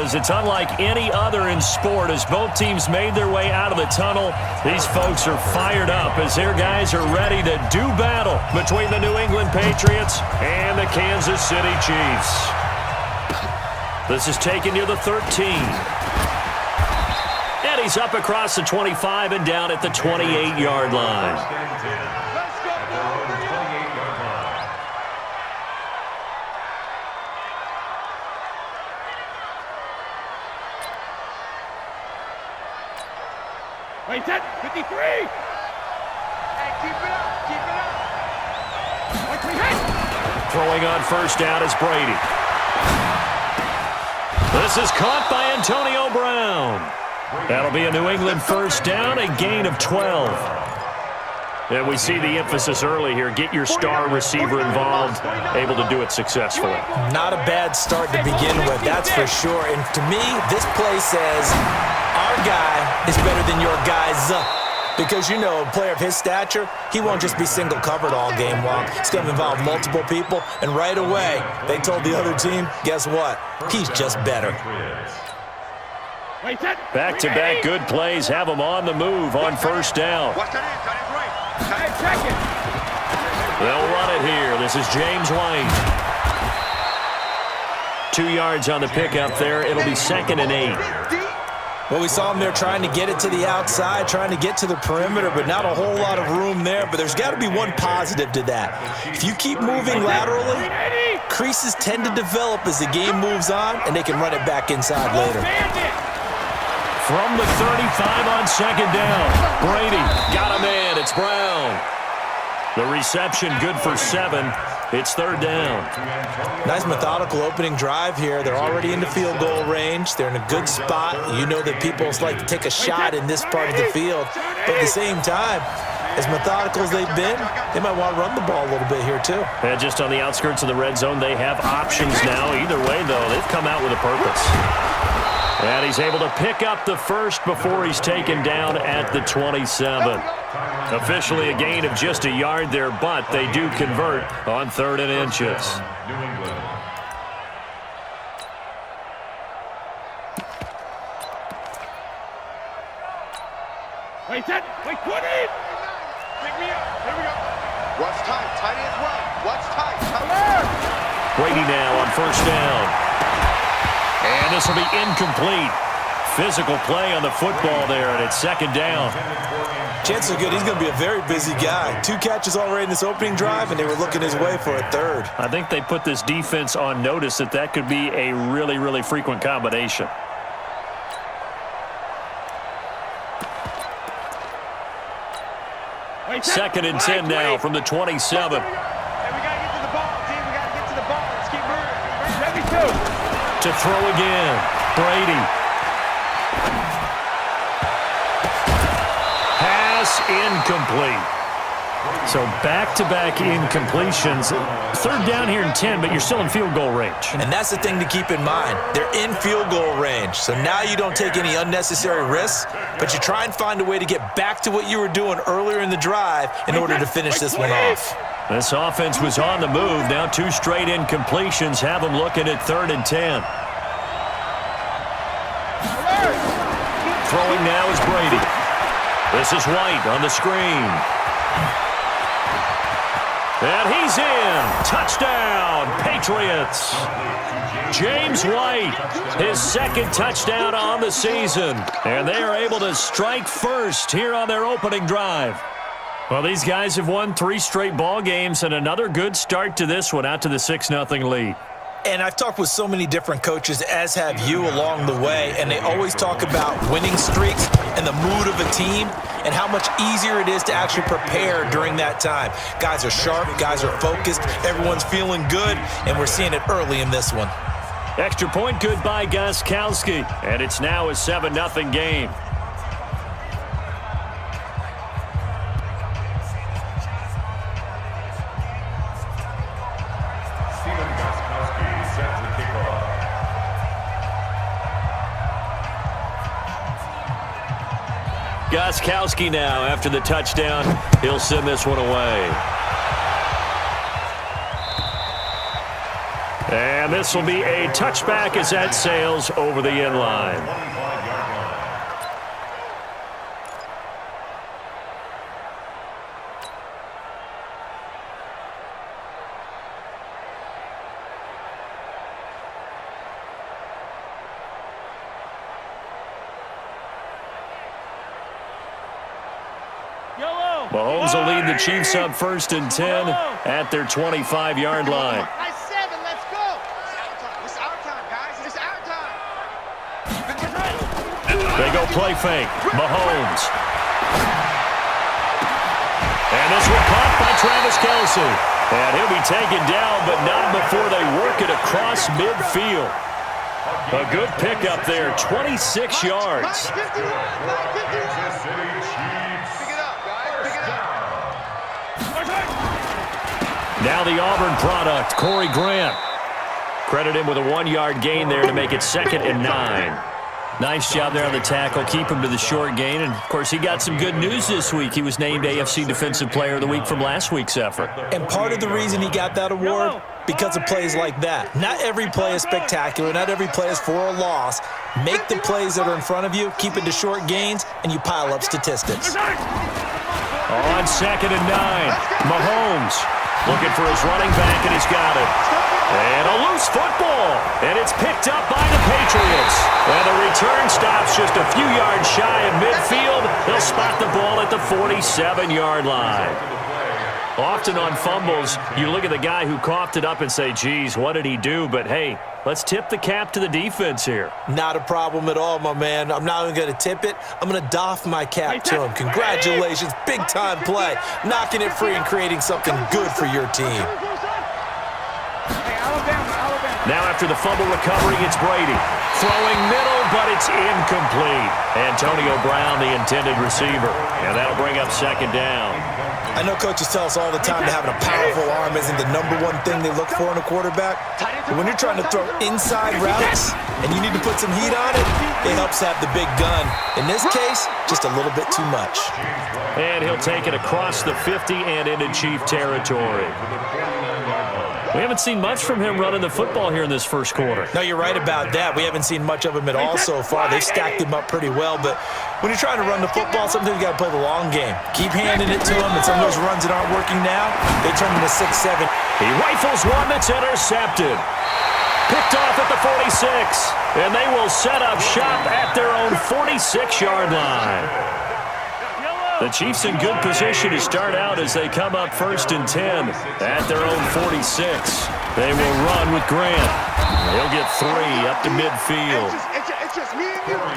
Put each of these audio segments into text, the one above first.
is. It's unlike any other in sport. As both teams made their way out of the tunnel, these folks are fired up as their guys are ready to do battle between the New England Patriots and the Kansas City Chiefs. This is taken near the 13. And he's up across the 25 and down at the 28-yard line. Wait, 10, 53! Hey, keep it up, keep it up! Throwing on first down is Brady. This is caught by Antonio Brown. That'll be a New England first down, a gain of 12. And we see the emphasis early here. Get your star receiver involved, able to do it successfully. Not a bad start to begin with, that's for sure. And to me, this play says our guy is better than your guy's. Because, you know, a player of his stature, he won't just be single covered all game long. It's going to involve multiple people. And right away, they told the other team, guess what? He's just better. Back-to-back good plays have them on the move on first down. They'll run it here. This is James White. 2 yards on the pickup there. It'll be 2nd and 8. Well, we saw him there trying to get it to the outside, trying to get to the perimeter, but not a whole lot of room there. But there's got to be one positive to that. If you keep moving laterally, creases tend to develop as the game moves on, and they can run it back inside later. From the 35 on 2nd down, Brady got a man. It's Brown. The reception good for 7. It's 3rd down. Nice methodical opening drive here. They're already into field goal range. They're in a good spot. You know that people like to take a shot in this part of the field. But at the same time, as methodical as they've been, they might want to run the ball a little bit here too. And just on the outskirts of the red zone, they have options now. Either way, though, they've come out with a purpose. And he's able to pick up the first before he's taken down at the 27. Officially a gain of just a yard there, but they do convert on 3rd and inches. Wait, 10, wait, 20! Pick me up, here we go. What's tight? Tight as well. What's tight? Brady now on first down. And this will be incomplete. Physical play on the football there, and it's 2nd down. Chances are good he's going to be a very busy guy. 2 catches already in this opening drive, and they were looking his way for a 3rd. I think they put this defense on notice that could be a really, really frequent combination. Wait, 2nd and 10 now from the 27. Hey, we got to get to the ball, team. We got to get to the ball. Let's keep moving. Ready, 2. To throw again, Brady. Pass incomplete. So back-to-back incompletions. 3rd down here and 10, but you're still in field goal range. And that's the thing to keep in mind. They're in field goal range. So now you don't take any unnecessary risks, but you try and find a way to get back to what you were doing earlier in the drive in order to finish this one off. This offense was on the move. Now 2 straight incompletions have them looking at 3rd and 10. Throwing now is Brady. This is White on the screen. And he's in. Touchdown, Patriots. James White, his 2nd touchdown on the season. And they are able to strike first here on their opening drive. Well, these guys have won 3 straight ball games and another good start to this one out to the 6-0 lead. And I've talked with so many different coaches, as have you, along the way, and they always talk about winning streaks and the mood of a team and how much easier it is to actually prepare during that time. Guys are sharp, guys are focused, everyone's feeling good, and we're seeing it early in this one. Extra point good by Gostkowski, and it's now a 7-0 game. Gostkowski now, after the touchdown, he'll send this one away. And this will be a touchback as that sails over the end line. Mahomes will lead the Chiefs up 1st and 10 at their 25-yard line. Let's go. It's our time, guys. It's our time. They go play fake. Mahomes. And this one caught by Travis Kelce. And he'll be taken down, but not before they work it across midfield. A good pickup there, 26 yards. Now the Auburn product, Corey Grant. Credit him with a 1-yard gain there to make it 2nd and 9. Nice job there on the tackle. Keep him to the short gain. And, of course, he got some good news this week. He was named AFC Defensive Player of the Week from last week's effort. And part of the reason he got that award, because of plays like that. Not every play is spectacular. Not every play is for a loss. Make the plays that are in front of you, keep it to short gains, and you pile up statistics. On 2nd and 9, Mahomes looking for his running back, and he's got it. And a loose football, and it's picked up by the Patriots. And the return stops just a few yards shy of midfield. He'll spot the ball at the 47-yard line. Often on fumbles, you look at the guy who coughed it up and say, geez, what did he do? But, hey, let's tip the cap to the defense here. Not a problem at all, my man. I'm not even going to tip it. I'm going to doff my cap to him. Congratulations. Big-time play. Knocking it free and creating something good for your team. Now after the fumble recovery, it's Brady. Throwing middle, but it's incomplete. Antonio Brown, the intended receiver. And that'll bring up 2nd down. I know coaches tell us all the time that having a powerful arm isn't the #1 thing they look for in a quarterback. But when you're trying to throw inside routes and you need to put some heat on it, it helps have the big gun. In this case, just a little bit too much. And he'll take it across the 50 and into Chief territory. We haven't seen much from him running the football here in this first quarter. No, you're right about that. We haven't seen much of him at all so far. They've stacked him up pretty well, but when you're trying to run the football, sometimes you got to play the long game. Keep handing it to him, and some of those runs that aren't working now, they turn into 6-7. He rifles one that's intercepted. Picked off at the 46, and they will set up shop at their own 46-yard line. The Chiefs in good position to start out as they come up 1st and 10 at their own 46. They will run with Grant. He'll get 3 up to midfield.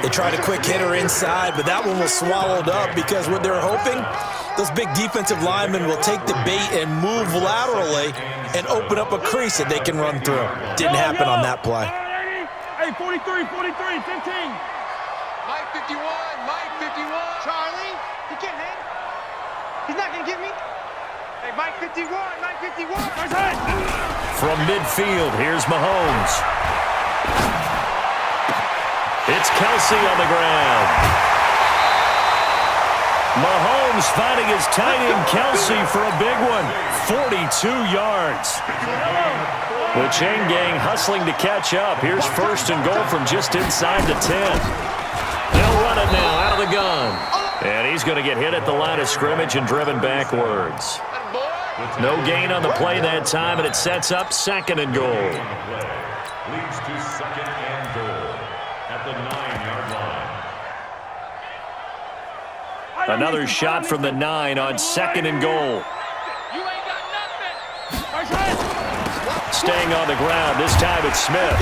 They tried a quick hitter inside, but that one was swallowed up because what they're hoping, those big defensive linemen will take the bait and move laterally and open up a crease that they can run through. Didn't happen on that play. Hey, 43, 15. Mike 51, Mike 51. Charlie, he can't hit. He's not going to get me. Hey, Mike 51, Mike 51. From midfield, here's Mahomes. It's Kelce on the ground. Mahomes finding his tight end Kelce for a big one. 42 yards. The chain gang hustling to catch up. Here's 1st and goal from just inside the 10. They'll run it now out of the gun. And he's going to get hit at the line of scrimmage and driven backwards. No gain on the play that time, and it sets up 2nd and goal. Leads to 2nd and goal at the 9-yard line. Another shot from the 9 on 2nd and goal. Staying on the ground, this time it's Smith.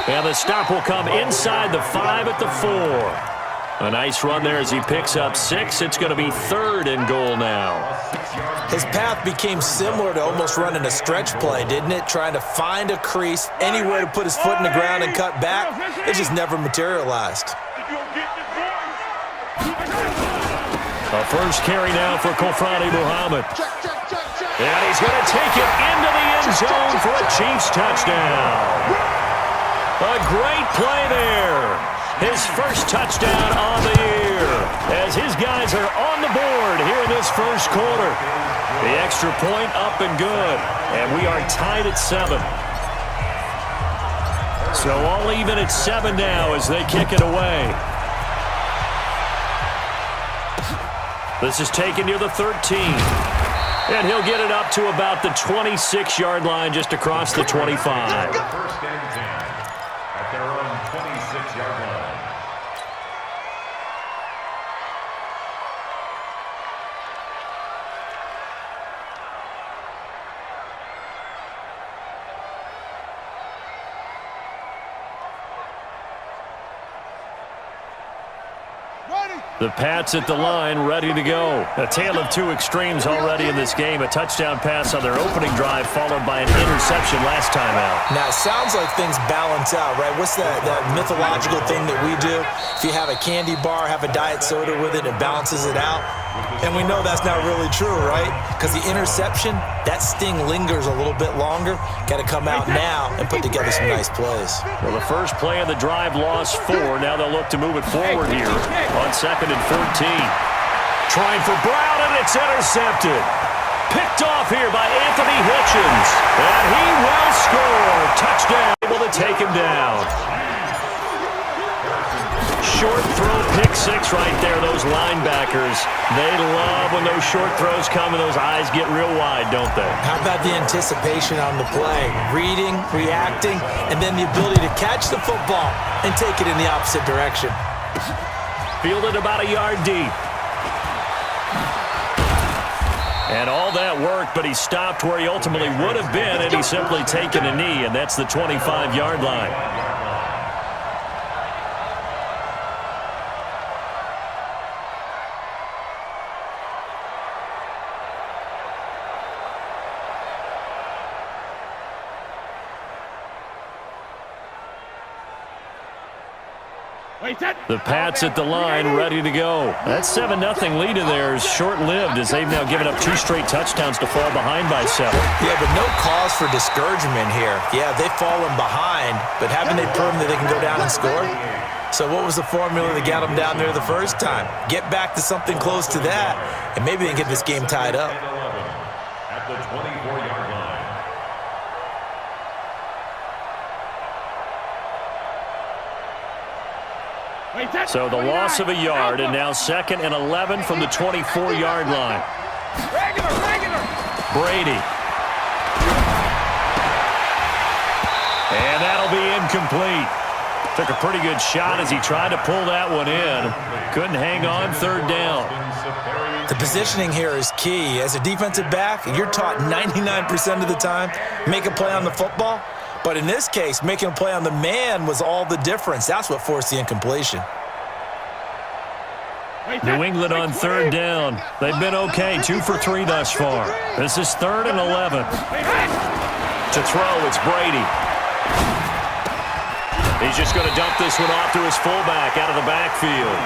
And the stop will come inside the 5 at the 4. A nice run there as he picks up 6. It's going to be 3rd and goal now. His path became similar to almost running a stretch play, didn't it? Trying to find a crease, anywhere to put his foot in the ground and cut back. It just never materialized. A first carry now for Kofrani Muhammad. And he's going to take it into the end zone for a Chiefs touchdown. A great play there. His first touchdown on the year as his guys are on the board here in this first quarter. The extra point up and good, and we are tied at 7. So all even at 7 now as they kick it away. This is taken near the 13. And he'll get it up to about the 26-yard line just across the 25. First and 10 at their own 26-yard line. The Pats at the line, ready to go. A tale of two extremes already in this game. A touchdown pass on their opening drive, followed by an interception last time out. Now, it sounds like things balance out, right? What's that mythological thing that we do? If you have a candy bar, have a diet soda with it, it balances it out. And we know that's not really true, right? Because the interception, that sting lingers a little bit longer. Got to come out now and put together some nice plays. Well, the first play of the drive lost 4. Now they'll look to move it forward here on 2nd and 14. Trying for Brown, and it's intercepted. Picked off here by Anthony Hitchens. And he will score. Touchdown. Able to take him down. Short throw, pick 6 right there. Those linebackers, they love when those short throws come and those eyes get real wide, don't they? How about the anticipation on the play? Reading, reacting, and then the ability to catch the football and take it in the opposite direction. Fielded about a yard deep. And all that work, but he stopped where he ultimately would have been, and he's simply taken a knee, and that's the 25-yard line. The Pats at the line, ready to go. That 7-0 lead in there is short-lived as they've now given up 2 straight touchdowns to fall behind by 7. Yeah, but no cause for discouragement here. Yeah, they've fallen behind, but haven't they proven that they can go down and score? So what was the formula that got them down there the first time? Get back to something close to that, and maybe they can get this game tied up. At the 24-yard line. So the loss of a yard, and now 2nd and 11 from the 24-yard line. Brady. And that'll be incomplete. Took a pretty good shot as he tried to pull that one in. Couldn't hang on 3rd down. The positioning here is key. As a defensive back, you're taught 99% of the time, make a play on the football. But in this case, making a play on the man was all the difference. That's what forced the incompletion. New England on 3rd down. They've been okay, 2 for 3 thus far. This is 3rd and 11. To throw, it's Brady. He's just going to dump this one off to his fullback out of the backfield.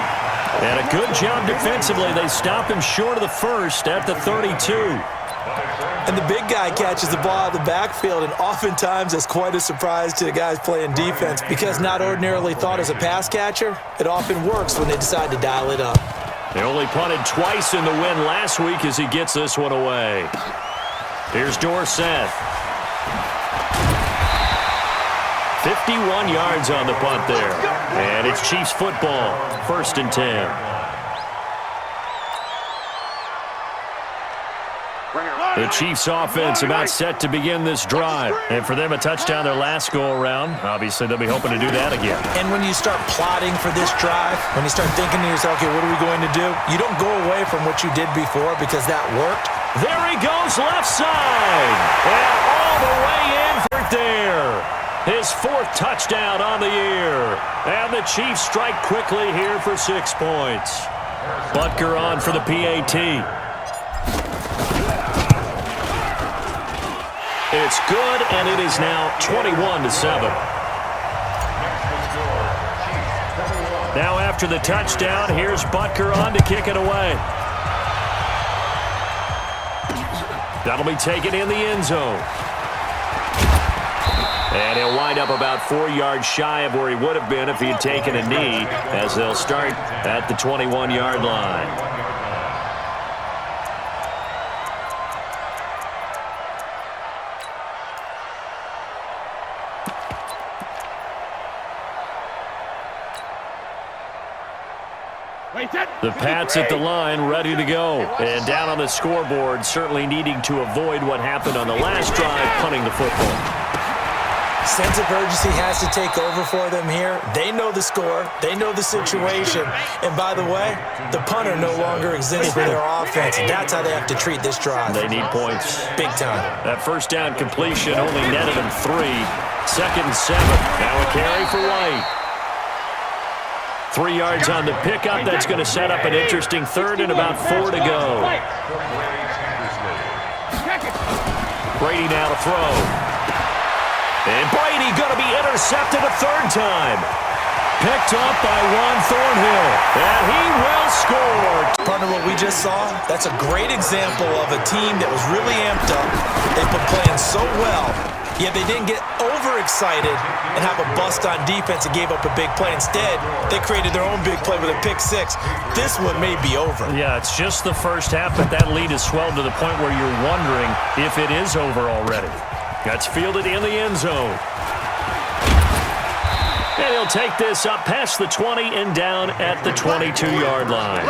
And a good job defensively. They stop him short of the first at the 32. And the big guy catches the ball out of the backfield, and oftentimes that's quite a surprise to the guys playing defense because not ordinarily thought as a pass catcher, it often works when they decide to dial it up. They only punted twice in the win last week as he gets this one away. Here's Dorsett. 51 yards on the punt there. And it's Chiefs football, 1st and 10. The Chiefs offense about set to begin this drive. And for them, a touchdown their last go-around. Obviously, they'll be hoping to do that again. And when you start plotting for this drive, when you start thinking to yourself, okay, what are we going to do? You don't go away from what you did before because that worked. There he goes, left side. And all the way in for there. His 4th touchdown on the year. And the Chiefs strike quickly here for 6 points. Butker on for the PAT. It's good, and it is now 21-7. Now after the touchdown, here's Butker on to kick it away. That'll be taken in the end zone. And he'll wind up about 4 yards shy of where he would have been if he had taken a knee, as they'll start at the 21-yard line. The Pats at the line, ready to go. And down on the scoreboard, certainly needing to avoid what happened on the last drive, punting the football. Sense of urgency has to take over for them here. They know the score. They know the situation. And by the way, the punter no longer exists for their offense. That's how they have to treat this drive. They need points. Big time. That first down completion only netted them 3. 2nd and 7. Now a carry for White. 3 yards on the pickup. That's going to set up an interesting 3rd and about 4 to go. Brady now to throw. And Brady going to be intercepted a 3rd time. Picked up by Juan Thornhill. And he will score. Partner, what we just saw, that's a great example of a team that was really amped up. They've been playing so well, yet they didn't get overexcited and have a bust on defense and gave up a big play. Instead, they created their own big play with a pick-6. This one may be over. Yeah, it's just the first half, but that lead has swelled to the point where you're wondering if it is over already. That's fielded in the end zone. And he'll take this up past the 20 and down at the 22-yard line.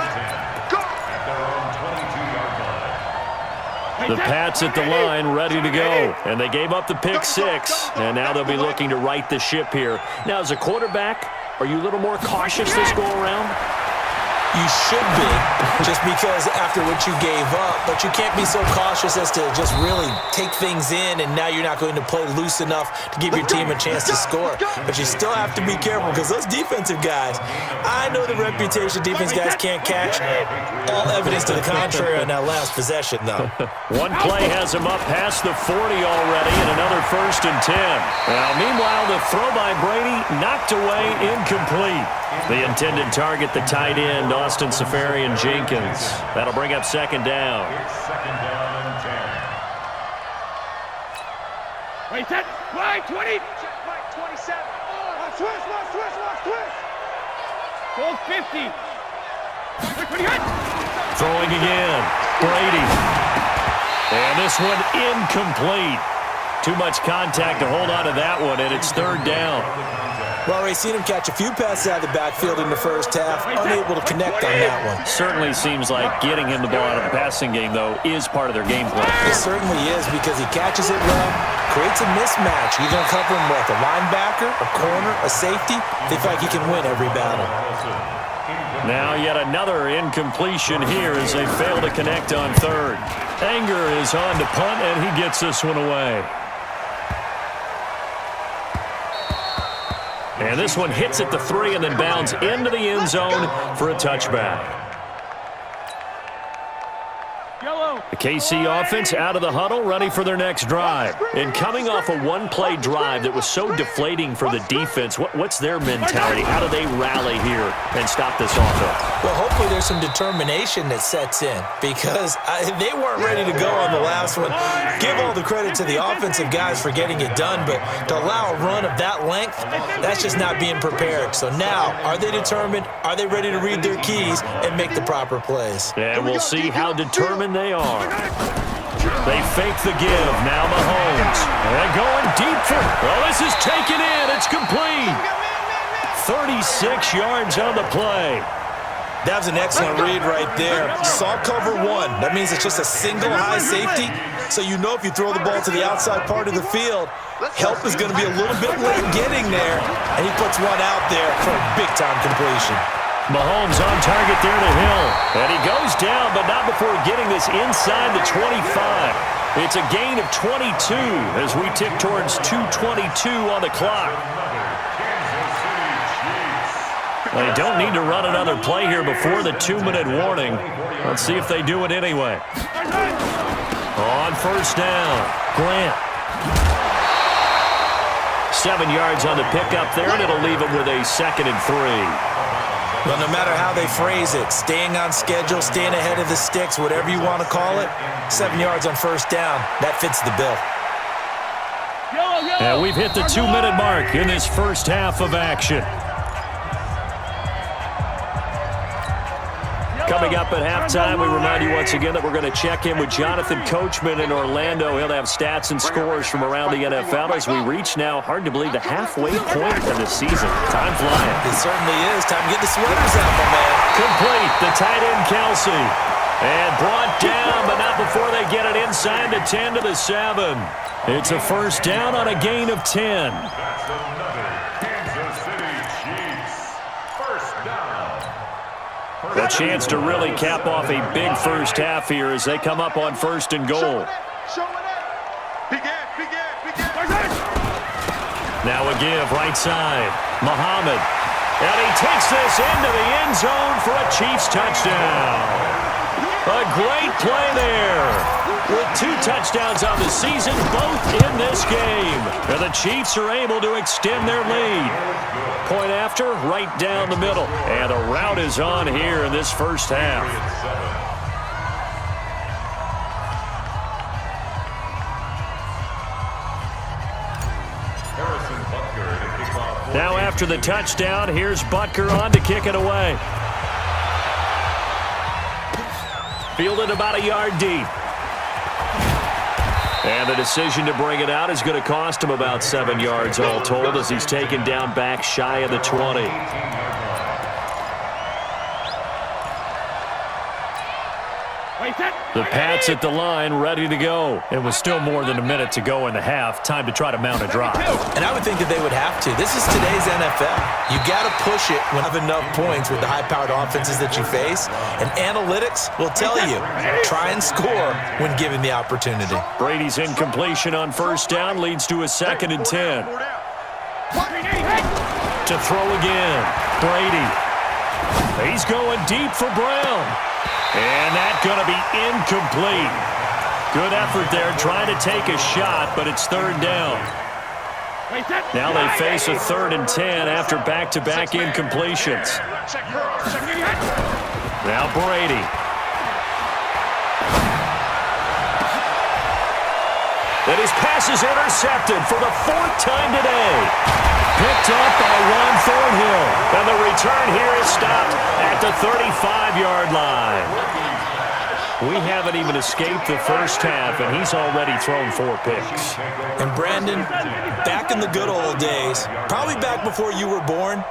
The Pats at the line, ready to go. And they gave up the pick-6, and now they'll be looking to right the ship here. Now, as a quarterback, are you a little more cautious this go-around? You should be, just because after what you gave up, but you can't be so cautious as to just really take things in, and now you're not going to play loose enough to give your team a chance to score. But you still have to be careful, because those defensive guys, I know the reputation defense guys can't catch. All evidence to the contrary on that last possession, though. One play has him up past the 40 already, and another 1st and 10. Now, meanwhile, the throw by Brady knocked away, incomplete. The intended target, the tight end, Austin Safarian-Jenkins. That'll bring up 2nd down. It's 2nd down and 10. Wait, set. Wide, 20. Check Mike, 27. Watch twist. Full 50. Pretty good. Throwing again. Brady. And this one incomplete. Too much contact to hold on to that one, and it's 3rd down. Well, we've seen him catch a few passes out of the backfield in the first half, unable to connect on that one. Certainly seems like getting him the ball out of the passing game, though, is part of their game plan. It certainly is, because he catches it well, creates a mismatch. You're going to cover him with a linebacker, a corner, a safety. They feel like he can win every battle. Now yet another incompletion here as they fail to connect on 3rd. Anger is on to punt, and he gets this one away. And this one hits at the 3 and then bounds into the end zone for a touchback. The KC offense out of the huddle, ready for their next drive. And coming off a one-play drive that was so deflating for the defense, what's their mentality? How do they rally here and stop this offense? Well, hopefully there's some determination that sets in, because they weren't ready to go on the last one. Give all the credit to the offensive guys for getting it done, but to allow a run of that length, that's just not being prepared. So now, are they determined? Are they ready to read their keys and make the proper plays? And we'll see how determined they are. They fake the give. Now Mahomes. They're going deep for it. Well, this is taken in. It's complete. 36 yards on the play. That was an excellent read right there. Saw cover 1. That means it's just a single high safety. So you know if you throw the ball to the outside part of the field, help is going to be a little bit late getting there. And he puts one out there for a big-time completion. Mahomes on target there to Hill. And he goes down, but not before getting this inside the 25. It's a gain of 22 as we tick towards 2:22 on the clock. They don't need to run another play here before the 2-minute warning. Let's see if they do it anyway. On 1st down, Grant. 7 yards on the pickup there, and it'll leave him with a 2nd and 3. Well, no matter how they phrase it, staying on schedule, staying ahead of the sticks, whatever you want to call it, 7 yards on 1st down, that fits the bill. And we've hit the 2-minute mark in this first half of action. Coming up at halftime, we remind you once again that we're going to check in with Jonathan Coachman in Orlando. He'll have stats and scores from around the NFL as we reach now, hard to believe, the halfway point of the season. Time flying. It certainly is. Time to get the sweaters out, my man. complete. The tight end, Kelsey. And brought down, but not before they get it inside the 10 to the 7. It's a first down on a gain of 10. That's another Kansas City Chiefs first down. A chance to really cap off a big first half here as they come up on 1st and goal. Now a give right side. Muhammad. And he takes this into the end zone for a Chiefs touchdown. A great play there. With 2 touchdowns on the season, both in this game. And the Chiefs are able to extend their lead. Point after, right down the middle. And a rout is on here in this first half. Now after the touchdown, here's Butker on to kick it away. Fielded about a yard deep. And the decision to bring it out is going to cost him about 7 yards all told as he's taken down back shy of the 20. The Pats at the line, ready to go. It was still more than a minute to go in the half. Time to try to mount a drive. And I would think that they would have to. This is today's NFL. You got to push it when you have enough points with the high-powered offenses that you face. And analytics will tell you, try and score when given the opportunity. Brady's incompletion on first down leads to a 2nd and 10. To throw again. Brady. He's going deep for Brown. And that's going to be incomplete. Good effort there trying to take a shot, but it's 3rd down. Now they face a 3rd and 10 after back-to-back incompletions. Now Brady. And his pass is intercepted for the 4th time today. Picked up by Juan Thornhill. And the return here is stopped at the 35-yard line. We haven't even escaped the first half, and he's already thrown 4 picks. And Brandon, back in the good old days, probably back before you were born,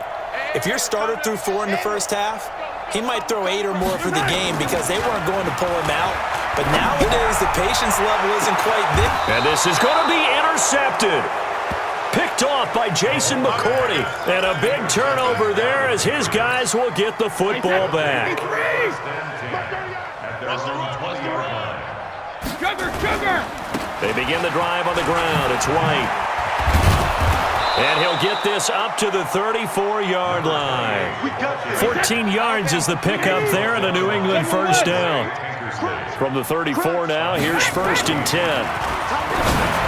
if your starter threw 4 in the first half, he might throw 8 or more for the game because they weren't going to pull him out. But nowadays, the patience level isn't quite there. And this is going to be intercepted. Picked off by Jason McCourty. And a big turnover there as his guys will get the football back. They begin the drive on the ground. It's White. And he'll get this up to the 34-yard line. 14 yards is the pickup there and a New England first down. From the 34 now, here's 1st and 10.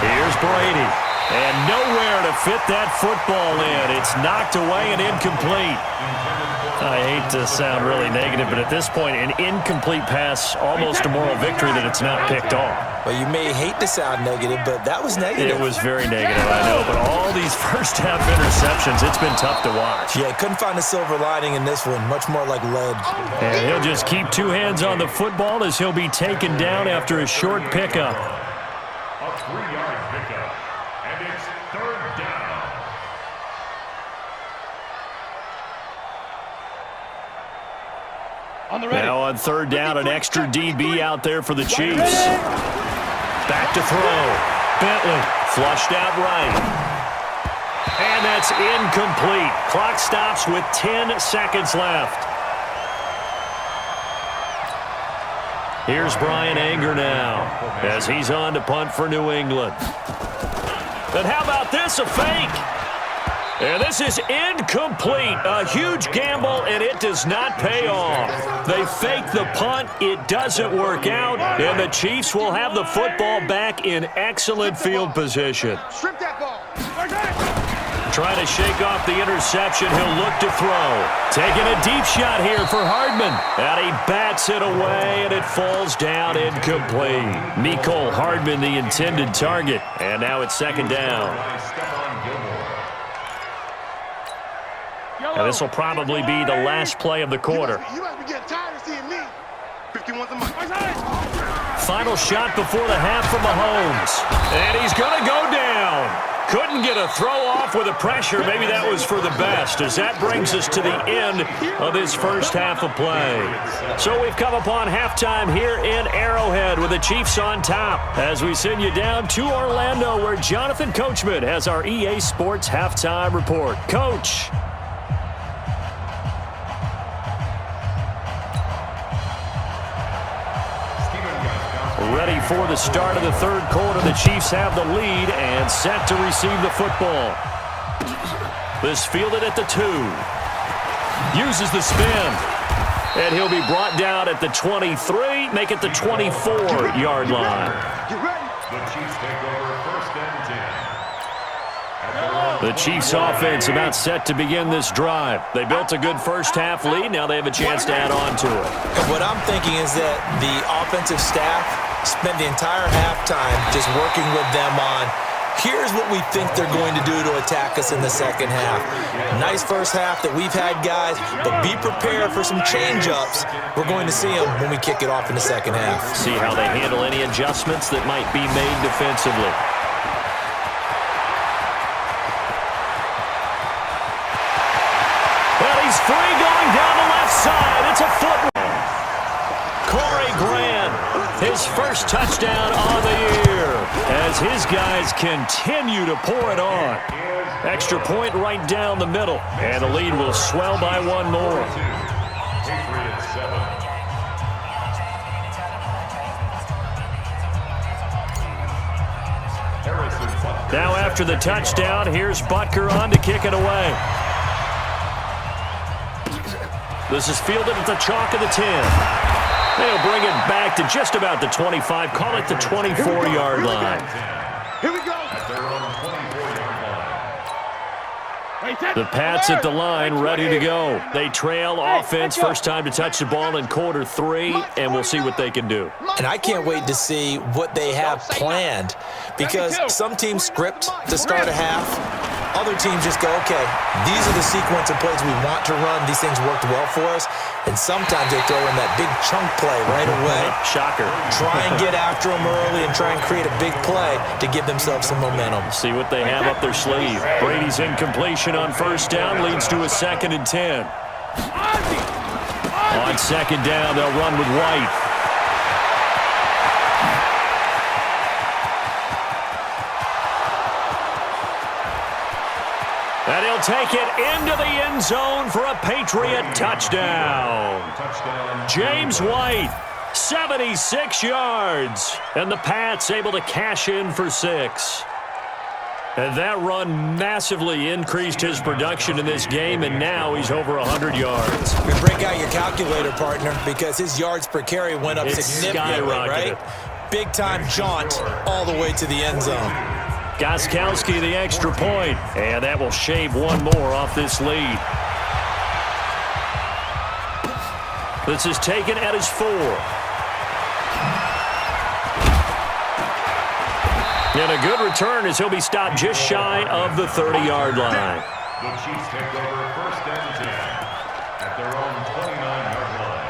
Here's Brady. And nowhere to fit that football in. It's knocked away and incomplete. I hate to sound really negative, but at this point, an incomplete pass, almost a moral victory that it's not picked off. Well, you may hate to sound negative, but that was negative. It was very negative, I know. But all these first-half interceptions, it's been tough to watch. Yeah, couldn't find a silver lining in this one. Much more like lead. And he'll just keep 2 hands on the football as he'll be taken down after a short pickup. A 3-yard pickup. And it's 3rd down. Now on 3rd down, an extra DB out there for the Chiefs. Back to throw. Bentley flushed out right. And that's incomplete. Clock stops with 10 seconds left. Here's Brian Anger now as he's on to punt for New England. And how about this, a fake? And this is incomplete. A huge gamble, and it does not pay off. They fake the punt. It doesn't work out, and the Chiefs will have the football back in excellent field position. Strip that ball. Trying to shake off the interception. He'll look to throw. Taking a deep shot here for Hardman. And he bats it away, and it falls down incomplete. Mecole Hardman, the intended target. And now it's 2nd down. And this will probably be the last play of the quarter. You must be getting tired of seeing me. 51's a month. Final shot before the half from Mahomes. And he's going to go down. Couldn't get a throw off with the pressure. Maybe that was for the best, as that brings us to the end of this first half of play. So we've come upon halftime here in Arrowhead with the Chiefs on top as we send you down to Orlando, where Jonathan Coachman has our EA Sports halftime report. Coach. Ready for the start of the third quarter. The Chiefs have the lead and set to receive the football. This fielded at the 2. Uses the spin. And he'll be brought down at the 23, make it the 24-yard line. The Chiefs take over first and 10. The Chiefs offense about set to begin this drive. They built a good first half lead. Now they have a chance to add on to it. And what I'm thinking is that the offensive staff spent the entire halftime just working with them on, here's what we think they're going to do to attack us in the second half. Nice first half that we've had, guys, but be prepared for some change-ups. We're going to see them when we kick it off in the second half. See how they handle any adjustments that might be made defensively. Well, he's free going down the left side. It's a foot. Corey Grant, his first touchdown on the year, as his guys continue to pour it on. Extra point right down the middle, and the lead will swell by one more. Patriots 7. Now after the touchdown, here's Butker on to kick it away. This is fielded at the chalk of the 10. They'll bring it back to just about the 25. Call it the 24-yard line. Here we go. At their own 24-yard line. The Pats at the line, ready to go. They trail offense, first time to touch the ball in quarter 3, and we'll see what they can do. And I can't wait to see what they have planned, because some teams script to start a half. Other teams just go, okay, these are the sequence of plays we want to run. These things worked well for us. And sometimes they throw in that big chunk play right away. Shocker. Try and get after them early and try and create a big play to give themselves some momentum. See what they have up their sleeve. Brady's incompletion on first down leads to a 2nd and 10. On second down, they'll run with White. And he'll take it into the end zone for a Patriot touchdown. James White, 76 yards. And the Pats able to cash in for 6. And that run massively increased his production in this game, and now he's over 100 yards. You break out your calculator, partner, because his yards per carry went up significantly, right? Big-time jaunt all the way to the end zone. Gostkowski the extra point, and that will shave one more off this lead. This is taken at his 4. And a good return as he'll be stopped just shy of the 30-yard line. The Chiefs take over first and 10 at their own 29-yard line.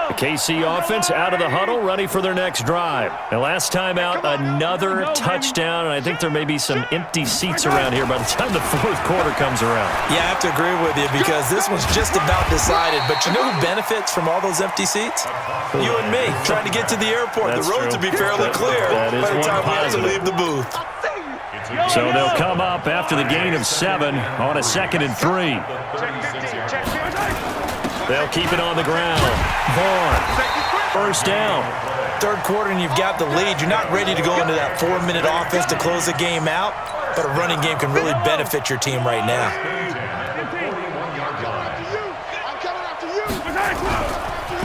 The KC offense out of the huddle, ready for their next drive. And last time out, another touchdown, and I think there may be some empty seats around here by the time the fourth quarter comes around. Yeah, I have to agree with you, because this one's just about decided. But you know who benefits from all those empty seats? You and me, trying to get to the airport. That's the roads true. will be fairly clear That is by the one time we have to positive. leave the booth. So they'll come up after the gain of 7 on a 2nd and 3. They'll keep it on the ground. Vaughn, first down. Third quarter and you've got the lead. You're not ready to go into that 4-minute offense to close the game out, but a running game can really benefit your team right now.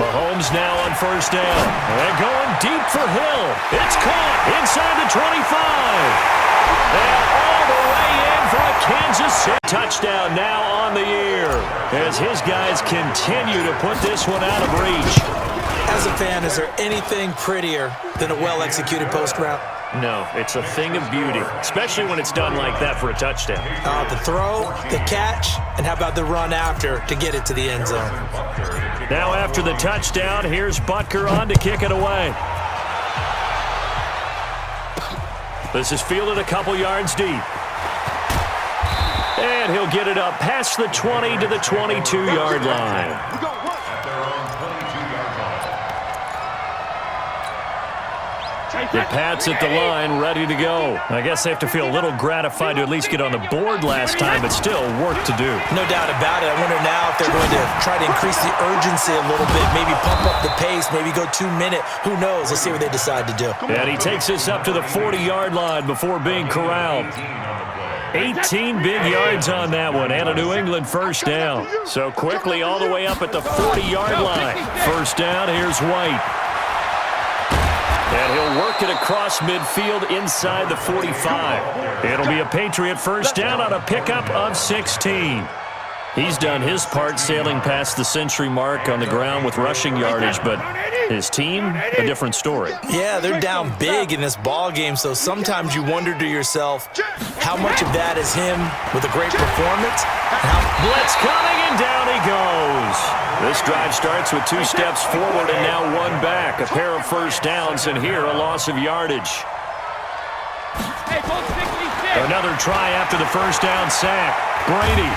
Mahomes now on first down. And going deep for Hill. It's caught inside the 25. And all the way in for a Kansas City touchdown now on the year, as his guys continue to put this one out of reach. As a fan, is there anything prettier than a well-executed post route? No, it's a thing of beauty, especially when it's done like that for a touchdown. The throw, the catch, and how about the run after to get it to the end zone? Now after the touchdown, here's Butker on to kick it away. This is fielded a couple yards deep. And he'll get it up past the 20 to the 22-yard line. At their own 22-yard line. The Pats at the line, ready to go. I guess they have to feel a little gratified to at least get on the board last time, but still work to do. No doubt about it. I wonder now if they're going to try to increase the urgency a little bit, maybe pump up the pace, maybe go 2-minute. Who knows? Let's see what they decide to do. And he takes this up to the 40-yard line before being corralled. 18 big yards on that one, and a New England first down. So quickly all the way up at the 40-yard line. First down, here's White. And he'll work it across midfield inside the 45. It'll be a Patriot first down on a pickup of 16. He's done his part sailing past the century mark on the ground with rushing yardage, but his team, a different story. Yeah, they're down big in this ball game, so sometimes you wonder to yourself how much of that is him with a great performance. Blitz coming, and down he goes. This drive starts with 2 steps forward and now 1 back. A pair of first downs, and here a loss of yardage. Another try after the first down sack. Brady.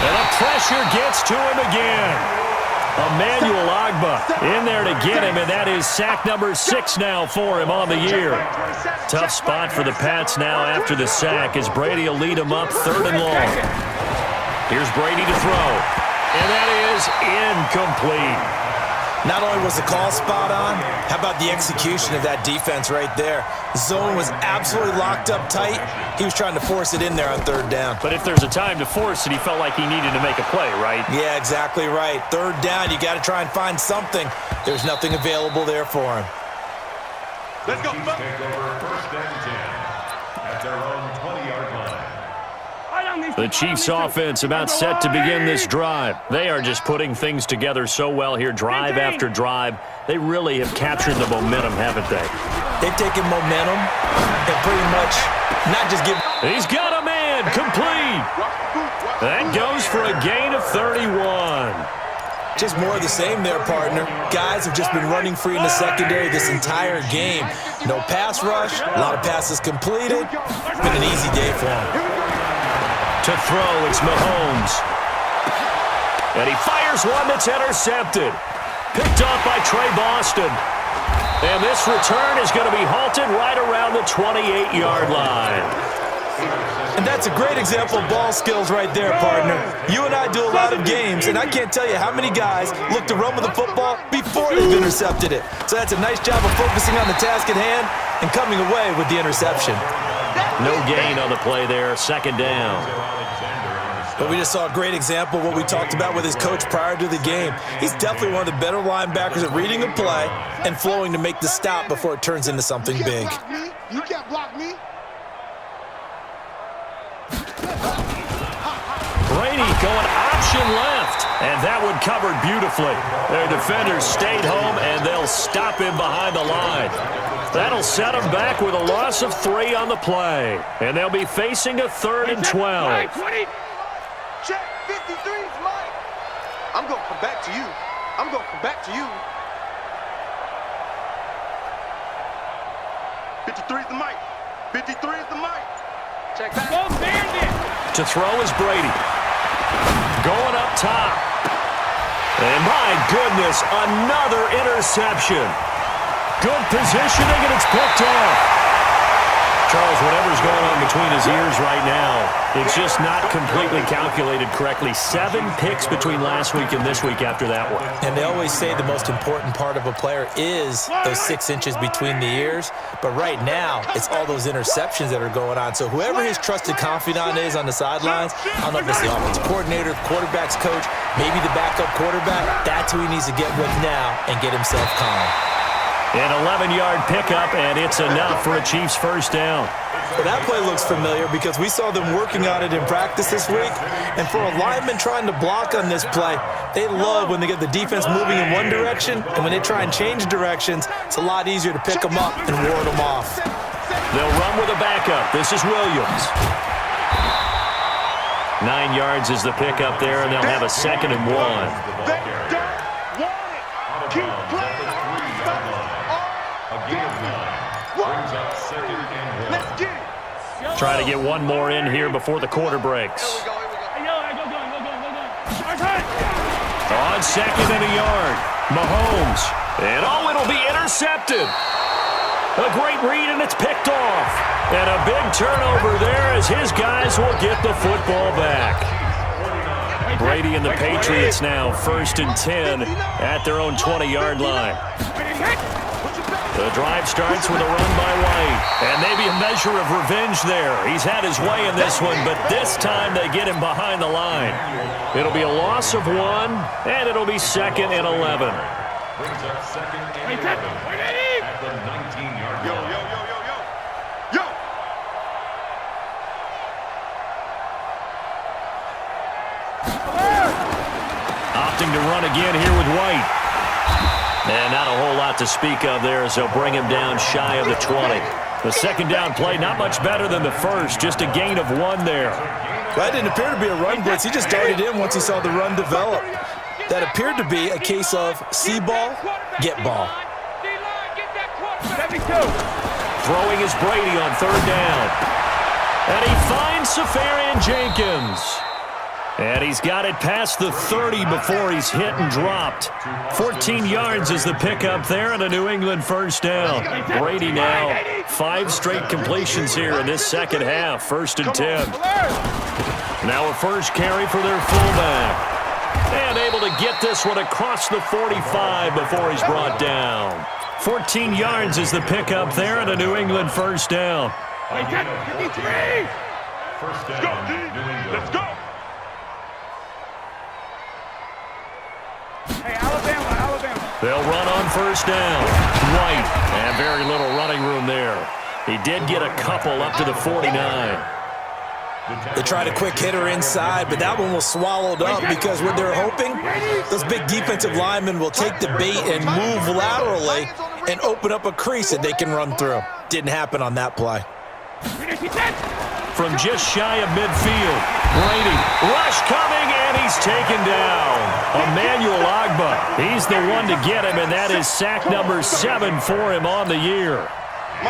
And the pressure gets to him again. Emmanuel Ogbah in there to get him, and that is sack number 6 now for him on the year. Tough spot for the Pats now after the sack as Brady will lead him up 3rd and long. Here's Brady to throw, and that is incomplete. Not only was the call spot on, how about the execution of that defense right there? Zone was absolutely locked up tight. He was trying to force it in there on 3rd down. But if there's a time to force it, he felt like he needed to make a play, right? Yeah, exactly right. 3rd down, you got to try and find something. There's nothing available there for him. Let's go. Chiefs take over first and 10 at their own 20-yard line. The Chiefs offense about set to begin this drive. They are just putting things together so well here, drive after drive. They really have captured the momentum, haven't they? They've taken momentum and pretty much not just give. He's got a man, complete. That goes for a gain of 31. Just more of the same there, partner. Guys have just been running free in the secondary this entire game. No pass rush, a lot of passes completed. It's been an easy day for them. To throw, it's Mahomes. And he fires one that's intercepted. Picked off by Trey Boston. And this return is going to be halted right around the 28-yard line. And that's a great example of ball skills right there, partner. You and I do a lot of games, and I can't tell you how many guys look to run with the football before they've intercepted it. So that's a nice job of focusing on the task at hand and coming away with the interception. No gain on the play there, 2nd down. But we just saw a great example of what we talked about with his coach prior to the game. He's definitely one of the better linebackers at reading a play and flowing to make the stop before it turns into something big. You can't block me. Brady going option left, and that one covered beautifully. Their defenders stayed home, and they'll stop him behind the line. That'll set them back with a loss of 3 on the play, and they'll be facing a 3rd and 12. Check 53's Mike. I'm going to come back to you. I'm going to come back to you. 53's the Mike. 53 is the Mike. Check back. To throw is Brady. Going up top. And my goodness, another interception. Good positioning, and it's picked off. Charles, whatever's going on between his ears right now, it's just not completely calculated correctly. 7 picks between last week and this week after that one. And they always say the most important part of a player is those 6 inches between the ears. But right now, it's all those interceptions that are going on. So whoever his trusted confidant is on the sidelines, I don't know if it's the offensive coordinator, quarterback's coach, maybe the backup quarterback, that's who he needs to get with now and get himself calm. An 11-yard pickup, and it's enough for a Chiefs first down. Well, that play looks familiar because we saw them working on it in practice this week. And for a lineman trying to block on this play, they love when they get the defense moving in one direction, and when they try and change directions, it's a lot easier to pick them up and ward them off. They'll run with a backup. This is Williams. 9 yards is the pickup there, and they'll have a 2nd and 1. Keep playing. A gain of 9 brings up 2nd and 1. Try to get one more in here before the quarter breaks. Hey, yo, go. On second and a yard, Mahomes. And it'll be intercepted. A great read, and it's picked off. And a big turnover there as his guys will get the football back. Brady and the Patriots now 1st and 10 at their own 20-yard line. The drive starts with a run by White. And maybe a measure of revenge there. He's had his way in this one, but this time they get him behind the line. It'll be a loss of 1, and it'll be 2nd and 11. Brings up 2nd and 11 at the 19-yard line. Yo! Opting to run again here with White. And not a whole lot to speak of there as they'll bring him down shy of the 20. The second down play not much better than the first, just a gain of 1 there. That didn't appear to be a run blitz. He just darted in once he saw the run develop. That appeared to be a case of see ball, get ball. Throwing is Brady on 3rd down. And he finds Safarian Jenkins. And he's got it past the 30 before he's hit and dropped. 14 yards is the pickup there and a New England 1st down. Brady now 5 straight completions here in this second half, 1st and 10. Now a first carry for their fullback. And able to get this one across the 45 before he's brought down. 14 yards is the pickup there and a New England 1st down. First down, New England. Let's go! Hey, Alabama. They'll run on 1st down. White, and very little running room there. He did get a couple up to the 49. They tried a quick hitter inside, but that one was swallowed up because what they're hoping, those big defensive linemen will take the bait and move laterally and open up a crease that they can run through. Didn't happen on that play. From just shy of midfield, Brady, rush coming, and he's taken down. Emmanuel Ogbah, he's the one to get him, and that is sack number 7 for him on the year.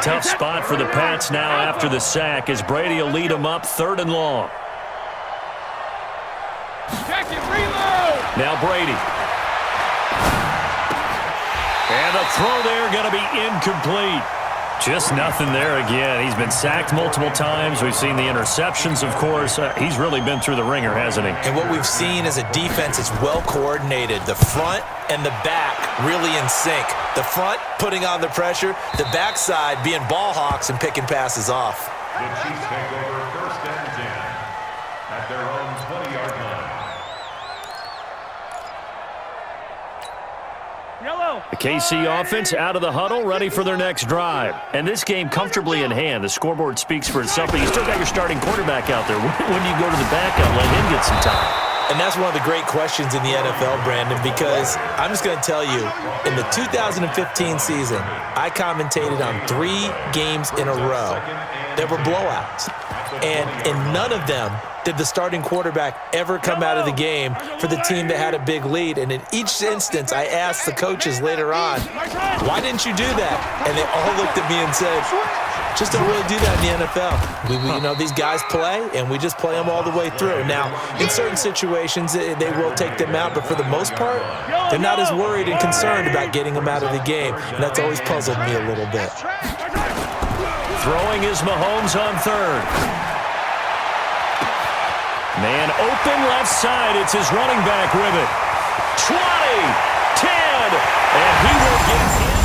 Tough spot for the Pats now after the sack as Brady will lead them up 3rd and long. Now Brady. And the throw there going to be incomplete. Just nothing there again. He's been sacked multiple times. We've seen the interceptions, of course. He's really been through the ringer, hasn't he? And what we've seen is a defense that's well coordinated. The front and the back really in sync. The front putting on the pressure, the backside being ball hawks and picking passes off. The Chiefs take over 1st and 10 at their own 20-yard line. The KC offense out of the huddle, ready for their next drive. And this game comfortably in hand. The scoreboard speaks for itself, but you still got your starting quarterback out there. When do you go to the backup, let him get some time? And that's one of the great questions in the NFL, Brandon, because I'm just going to tell you, in the 2015 season, I commentated on 3 games in a row that were blowouts. And in none of them did the starting quarterback ever come out of the game for the team that had a big lead. And in each instance, I asked the coaches later on, why didn't you do that? And they all looked at me and said, just don't really do that in the NFL. These guys play, and we just play them all the way through. Now, in certain situations, they will take them out, but for the most part, they're not as worried and concerned about getting them out of the game. And that's always puzzled me a little bit. Throwing is Mahomes on 3rd. Man open left side. It's his running back with it. 20, 10, and he will get in.